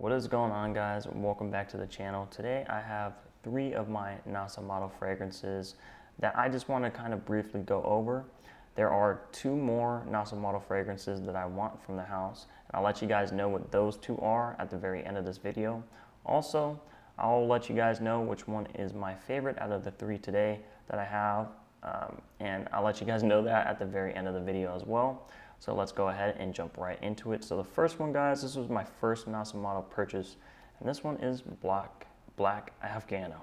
What is going on, guys? Welcome back to the channel. Today I have 3 of my Nasomatto fragrances that I just want to kind of briefly go over. There are 2 more Nasomatto fragrances that I want from the house, and I'll let you guys know what those 2 are at the very end of this video. Also, I'll let you guys know which one is my favorite out of the 3 today that I have, and I'll let you guys know that at the very end of the video as well. So let's go ahead and jump right into it. So the first one, guys, this was my first Nasomatto purchase, and this one is Black Afgano.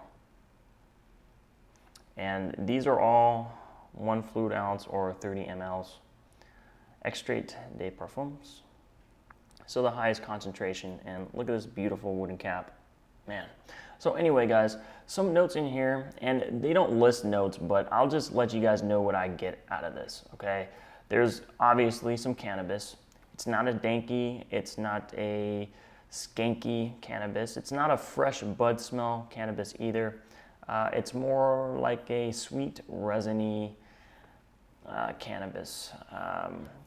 And these are all 1 fluid ounce or 30 mLs. Extrait de parfums. So the highest concentration, and look at this beautiful wooden cap, man. So anyway, guys, some notes in here, and they don't list notes, but I'll just let you guys know what I get out of this, okay? There's obviously some cannabis. It's not a danky, it's not a skanky cannabis. It's not a fresh bud smell cannabis either. It's more like a sweet, resiny cannabis.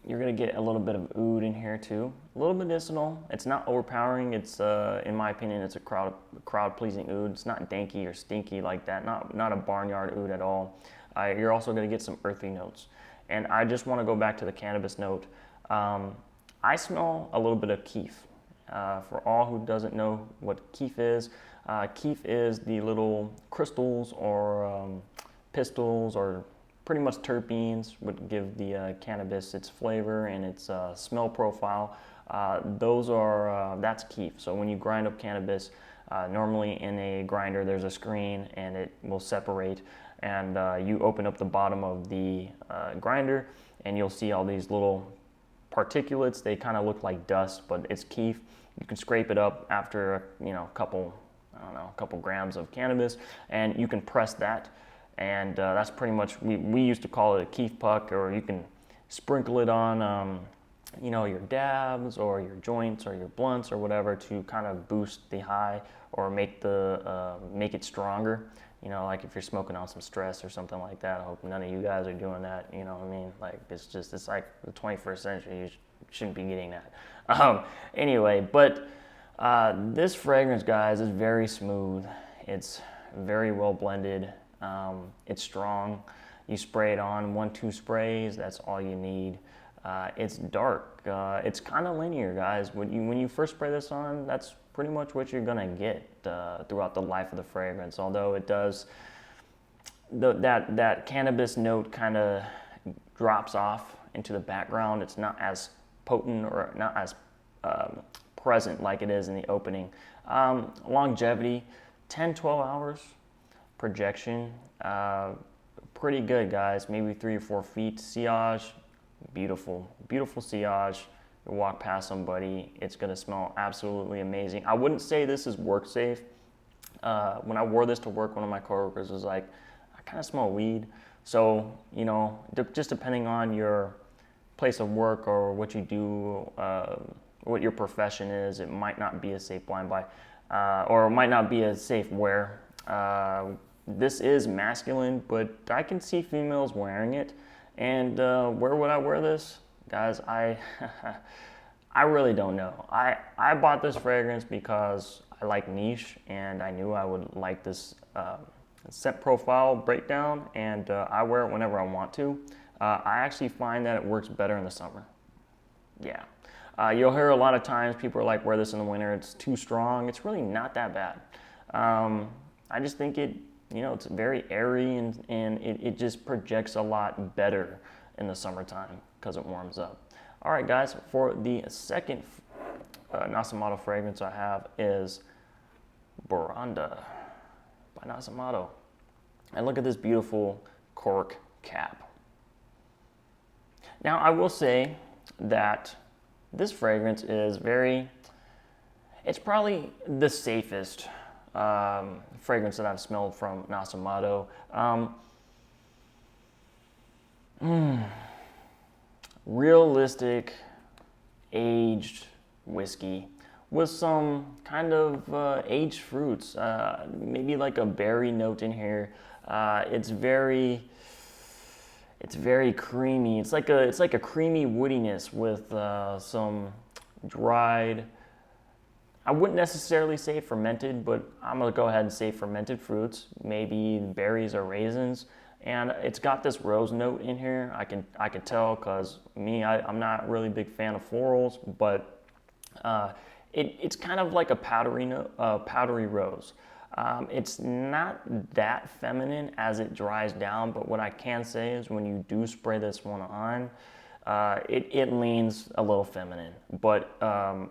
You're gonna get a little bit of oud in here too. A little medicinal. It's not overpowering. It's, in my opinion, it's a crowd-pleasing oud. It's not danky or stinky like that. Not a barnyard oud at all. You're also gonna get some earthy notes. And I just want to go back to the cannabis note. I smell a little bit of keef. For all who doesn't know what keef is the little crystals or pistils or pretty much terpenes would give the cannabis its flavor and its smell profile. That's keef. So when you grind up cannabis, normally in a grinder there's a screen and it will separate, and you open up the bottom of the grinder and you'll see all these little particulates. They kind of look like dust, but it's keef. You can scrape it up after a couple grams of cannabis, and you can press that, and that's pretty much, we used to call it a keef puck, or you can sprinkle it on your dabs or your joints or your blunts or whatever to kind of boost the high or make it stronger. Like if you're smoking on some stress or something like that. I hope none of you guys are doing that. You know what I mean? Like it's like the 21st century. You shouldn't be getting that. Anyway, but this fragrance, guys, is very smooth. It's very well blended. It's strong. You spray it on 1-2 sprays. That's all you need. It's dark. It's kind of linear, guys. When you first spray this on, that's pretty much what you're gonna get throughout the life of the fragrance. Although it does, that cannabis note kind of drops off into the background. It's not as potent or not as present like it is in the opening. Longevity, 10-12 hours. Projection, pretty good, guys. Maybe 3 or 4 feet. Sillage, beautiful sillage. You walk past somebody, it's gonna smell absolutely amazing. I wouldn't say this is work safe. When I wore this to work, one of my coworkers was like, I kind of smell weed. So, just depending on your place of work or what you do, what your profession is, it might not be a safe blind buy, or it might not be a safe wear. This is masculine, but I can see females wearing it. And where would I wear this? Guys, I really don't know. I bought this fragrance because I like niche, and I knew I would like this scent profile breakdown, and I wear it whenever I want to. I actually find that it works better in the summer. Yeah. You'll hear a lot of times people are like, wear this in the winter, it's too strong. It's really not that bad. I just think it's very airy, and it just projects a lot better in the summertime because it warms up. All right, guys, for the second Nasomatto fragrance I have is Baraonda by Nasomatto. And look at this beautiful cork cap. Now, I will say that this fragrance is it's probably the safest fragrance that I've smelled from Nasomatto. Realistic aged whiskey with some kind of aged fruits, maybe like a berry note in here. It's very creamy. It's like a creamy woodiness with some dried I wouldn't necessarily say fermented, but I'm gonna go ahead and say fermented fruits, maybe berries or raisins, and it's got this rose note in here. I can tell because I'm not really a big fan of florals, but it's kind of like a powdery rose. It's not that feminine as it dries down, but what I can say is when you do spray this one on, it leans a little feminine, but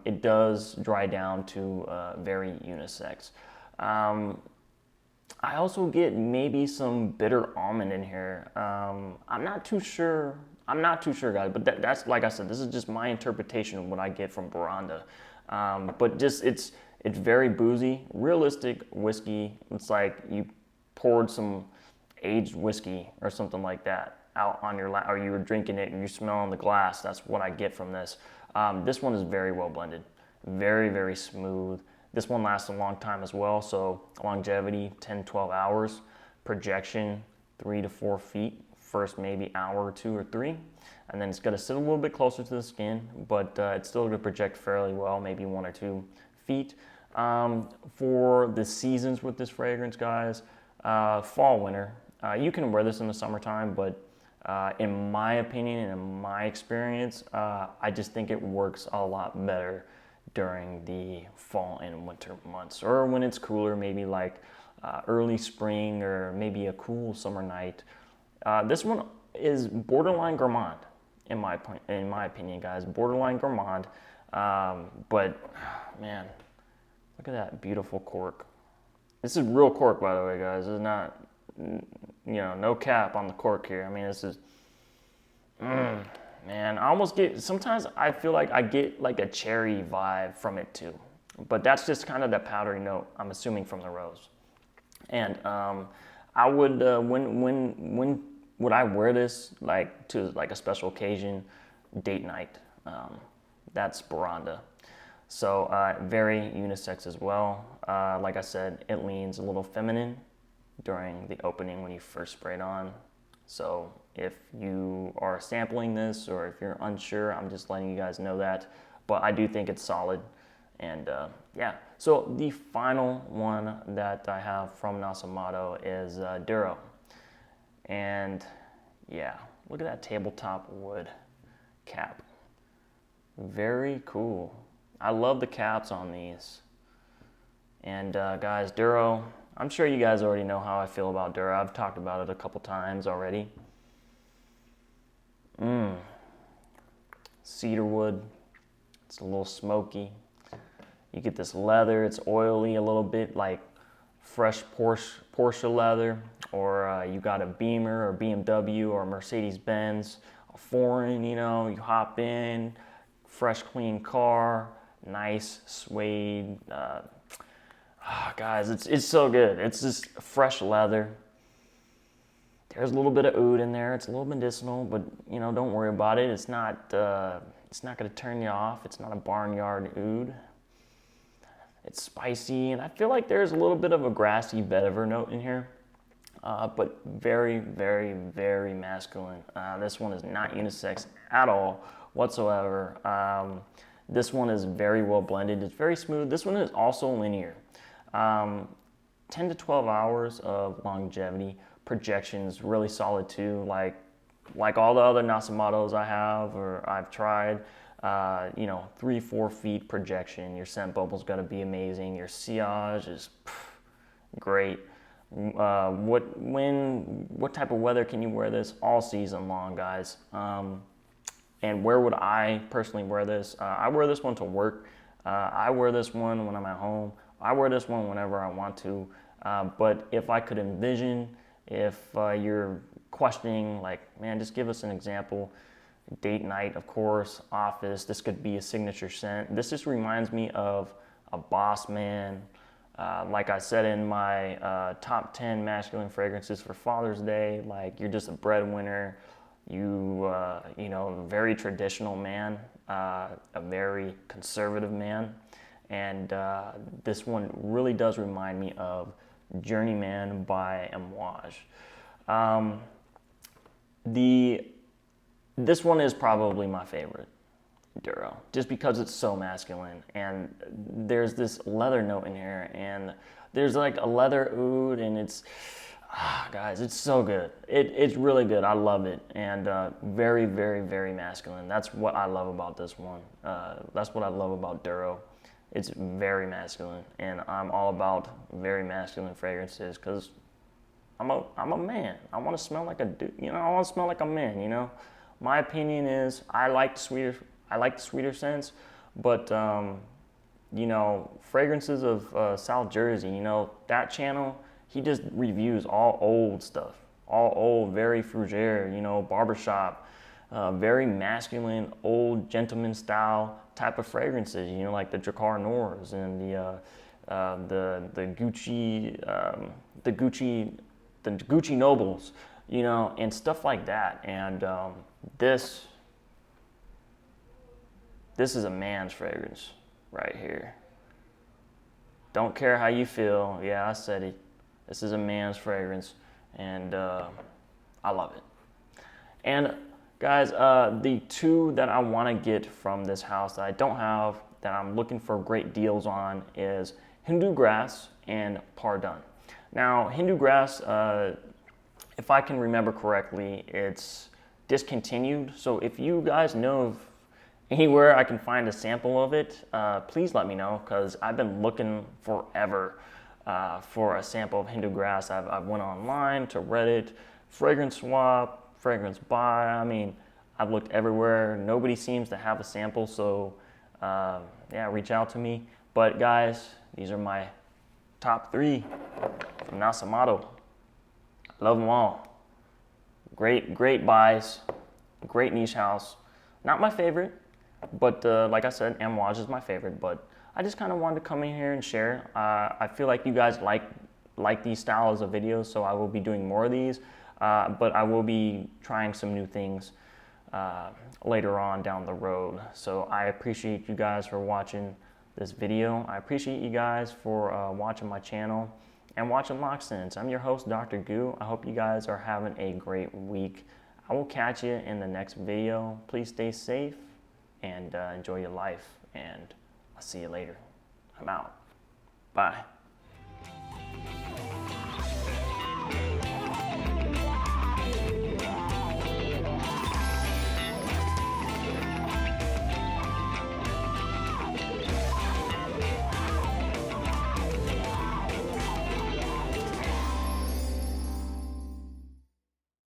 it does dry down to very unisex. I also get maybe some bitter almond in here. I'm not too sure. I'm not too sure, guys. But that's like I said. This is just my interpretation of what I get from Baraonda. But just it's very boozy, realistic whiskey. It's like you poured some aged whiskey or something like that out on your lap, or you were drinking it and you're smelling the glass. That's what I get from this. This one is very well blended, very, very smooth. This one lasts a long time as well, so longevity, 10, 12 hours. Projection, 3 to 4 feet, first maybe hour or 2 or 3. And then it's gonna sit a little bit closer to the skin, but it's still gonna project fairly well, maybe 1 or 2 feet. For the seasons with this fragrance, guys, fall, winter. You can wear this in the summertime, but in my opinion and in my experience, I just think it works a lot better during the fall and winter months, or when it's cooler, maybe like early spring or maybe a cool summer night. This one is borderline gourmand, in my opinion, guys. Borderline gourmand, but man, look at that beautiful cork. This is real cork, by the way, guys. This is not, no cap on the cork here. I mean, this is, man, I almost get, sometimes I feel like I get like a cherry vibe from it too. But that's just kind of that powdery note, I'm assuming, from the rose. And I would, when would I wear this, like to like a special occasion, date night? That's Baraonda. So very unisex as well. Like I said, it leans a little feminine during the opening when you first spray it on. So if you are sampling this or if you're unsure, I'm just letting you guys know that. But I do think it's solid. And yeah, so the final one that I have from Nasomatto is Duro. And yeah, look at that tabletop wood cap. Very cool. I love the caps on these. And guys, Duro, I'm sure you guys already know how I feel about Duro. I've talked about it a couple times already. Cedar wood. It's a little smoky. You get this leather. It's oily a little bit, like fresh Porsche leather. Or you got a Beamer or BMW or Mercedes-Benz, a foreign, you hop in, fresh, clean car, nice suede. Guys, it's so good. It's just fresh leather. There's a little bit of oud in there. It's a little medicinal, but don't worry about it. It's not going to turn you off. It's not a barnyard oud. It's spicy, and I feel like there's a little bit of a grassy vetiver note in here, but very, very, very masculine. This one is not unisex at all whatsoever. This one is very well blended. It's very smooth. This one is also linear. 10 to 12 hours of longevity. Projection's really solid too, like all the other Nasomattos I have or I've tried. 3-4 feet projection. Your scent bubble's got to be amazing. Your sillage is great. What type of weather can you wear this? All season long, guys. And where would I personally wear this? I wear this one to work. I wear this one when I'm at home. I wear this one whenever I want to. But if I could envision, if you're questioning, like, man, just give us an example. Date night, of course, office, this could be a signature scent. This just reminds me of a boss man. Like I said in my top 10 masculine fragrances for Father's Day, like you're just a breadwinner. Very traditional man, a very conservative man. And this one really does remind me of Journeyman by Amouage. This one is probably my favorite. Duro, just because it's so masculine, and there's this leather note in here, and there's like a leather oud, and it's guys, it's so good. It's really good. I love it, and very, very, very masculine. That's what I love about this one. That's what I love about Duro. It's very masculine, and I'm all about very masculine fragrances because I'm a man. I want to smell like a dude. You know, I want to smell like a man. You know, my opinion is I like the sweeter scents, but you know, fragrances of South Jersey. You know, that channel, he just reviews all old stuff, all old, very fougere. You know, barbershop, very masculine, old gentleman style type of fragrances. You know, like the Drakkar Noirs and the Gucci Nobles. You know, and stuff like that. And this is a man's fragrance right here. Don't care how you feel. Yeah, I said it. This is a man's fragrance, and I love it. And guys, the two that I want to get from this house that I don't have, that I'm looking for great deals on, is Hindu Grass and Pardon. Now, Hindu Grass, if I can remember correctly, it's discontinued. So if you guys know of anywhere I can find a sample of it, please let me know, because I've been looking forever for a sample of Hindu Grass. I've went online to Reddit, fragrance swap, fragrance buy. I mean, I've looked everywhere. Nobody seems to have a sample, so yeah, reach out to me. But guys, these are my top 3 from Nasomatto. Love them all. Great buys, great niche house. Not my favorite, but like I said, Amouage is my favorite, but I just kind of wanted to come in here and share. I feel like you guys like these styles of videos, so I will be doing more of these, but I will be trying some new things later on down the road. So I appreciate you guys for watching this video. I appreciate you guys for watching my channel and watching Loc'd. I'm your host, Dr.Goo. I hope you guys are having a great week. I will catch you in the next video. Please stay safe and enjoy your life, and I'll see you later. I'm out. Bye.